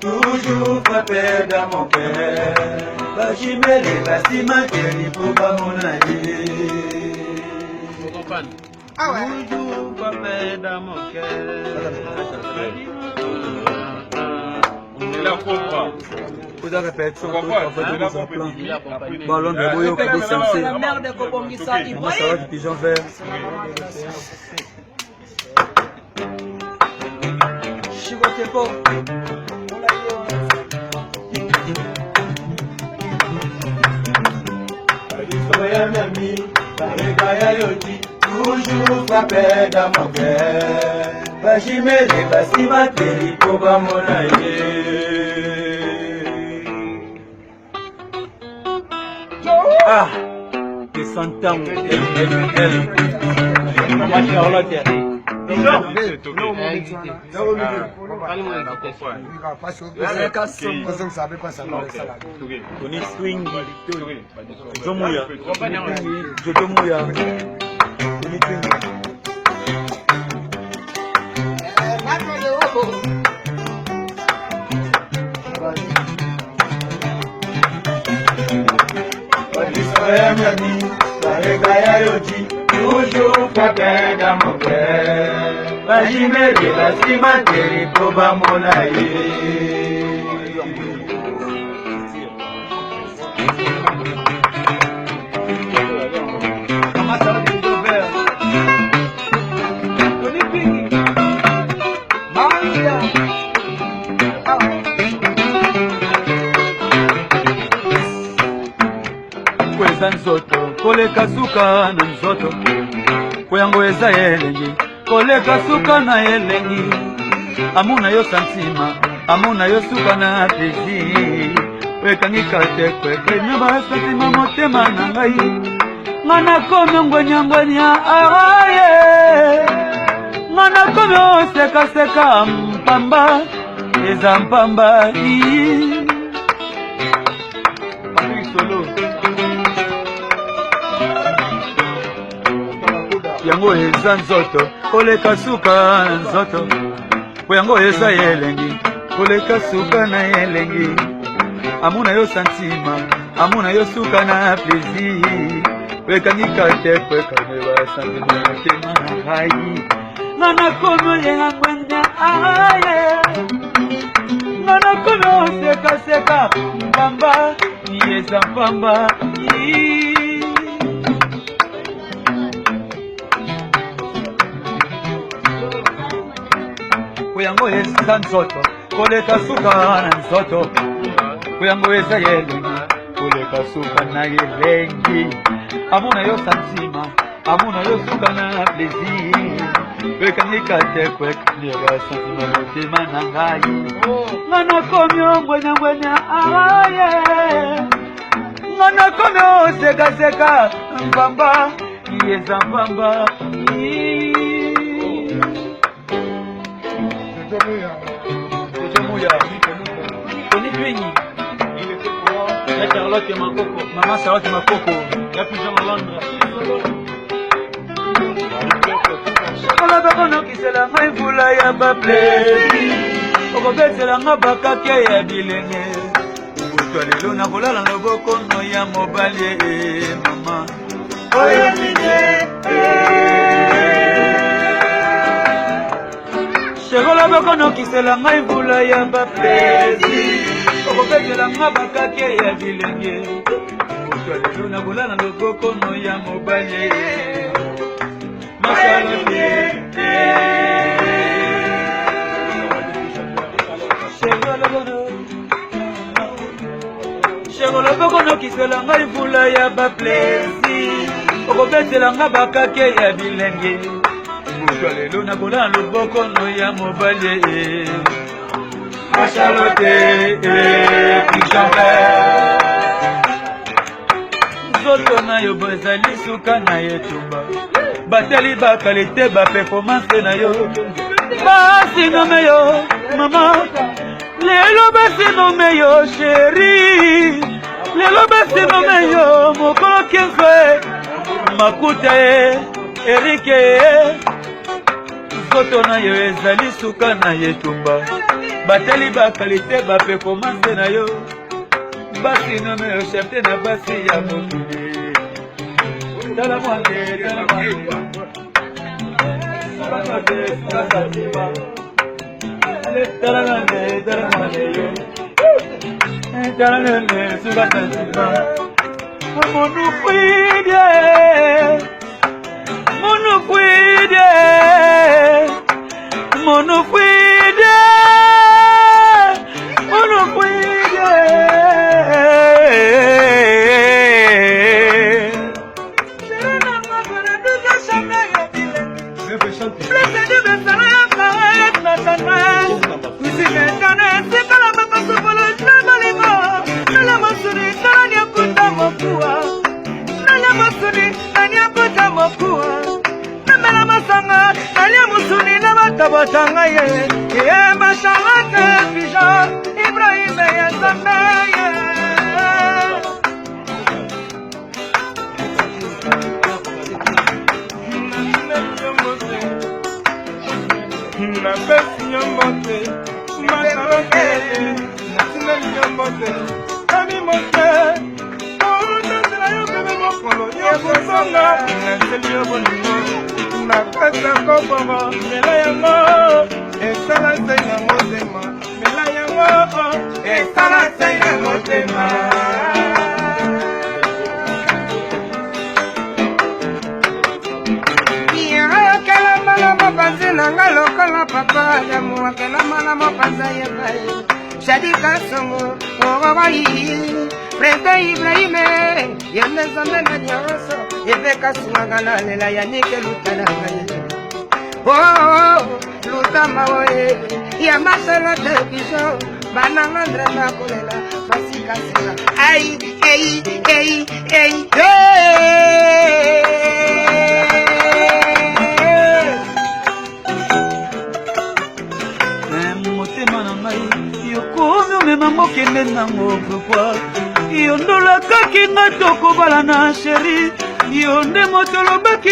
Toujours frappé dans mon cœur. Bachimele, Basimanteli, pour pas mon ami. Ah ouais. Toujours frappé dans mon cœur. Il a compris. Vous avez répété ça. Il Ballon de Boyo, Kobo Sensei. La mère de Kobongisa, il Comment ça va, pigeon vert? Chigotepo. Toujours frappé dans mon cœur. Bachimele, Basimanteli, pour pas mon ami. Ah, que s'entend. Maman Charlotte. Tony Swing, Jomoya, Jomoya, Tony Swing. Toujours frappé dans mon cœur. Bachimele, Basimanteli, pour pas mon ami. Comment ça va, pigeon vert? Tony Swing. Maria. Kweza nzoto koleka suka na nzoto kweyango eza elengi koleka suka na elengi amuna yo santima amuna yo suka na plaisir wekangika te kwekenya basantima motema na ngai ngana komi ngwenyangwenya aye ngana komi osekaseka mpamba eza mpamba solo yango eza nzoto koleka suka na nzoto yango eza elengi koleka suka na elengi amuna yo santima amuna yo suka na plaisir wekangika te kwekane basantima motema na ngai ngana komi oyenga ngwenya aye ngana komi osekaseka mpamba eza mpamba kuyango eza nzoto koleka suka na nzoto kuyango eza elengi koleka suka na elengi amuna yo santima amuna yo suka na plaisir wekangika te kwekanga santima motema na ngai ngana komi ongwenyangwenya aye ngana komi osekaseka mpamba eza mpamba Jomoya, Tony Swing, Charlotte Makoko, Maman Charlotte Makoko, ya pigeon Londres. Ola bakono kisela ngai mvula ya baplesi, okobetela nga bakake ya bilenge. Kutwa lelo na kolala loboko no ya mobali mama. Oyo mine. Shegola bakono kisela ngai mvula ya baplesi, okobetela nga bakake ya bilenge. Kutwa lelo na kolala loboko no ya mobali. Shegola bakono kisela ngai mvula ya baplesi, okobetela nga bakake ya bilenge. Kutwa lelo na kolala loboko no ya mobali. Charlotte pigeon vert. Nzoto na yo bozali suka na yetumba, bateli bakalite ba performance na yo basinome yo mama, lelo basinome yo chéri, lelo basinome yo mokolo 15 makuta Erike nzoto na yo ezali suka na yetumba batali bakalite baperformance na yo basi nome yo chefte na basi ya mokili tala mwane Batanga ye basharate bija Ibrahim ya Sambaya na besi nyambote masarate na nyambote kami mote ona tena yo bebe mokolo yo kusonga na selio bonimo na kasa kobomo mela yango esala sai na motema mela yango esala sai na motema iya kala mala mopanzi nanga lokola papa ya muakela mala mopanza ya bai shadika songo ogai Prete Ibrahime yende zambe na nyaroso yebeka sumagana lela ya nike lutana ngai oh lutama oye ya masala de biso bananga ndra kolela basika sika ai motema na ngai yokomi omema mokende nango pourquoi yondola kaki nga tokobala na sheri yo nde moto lobaki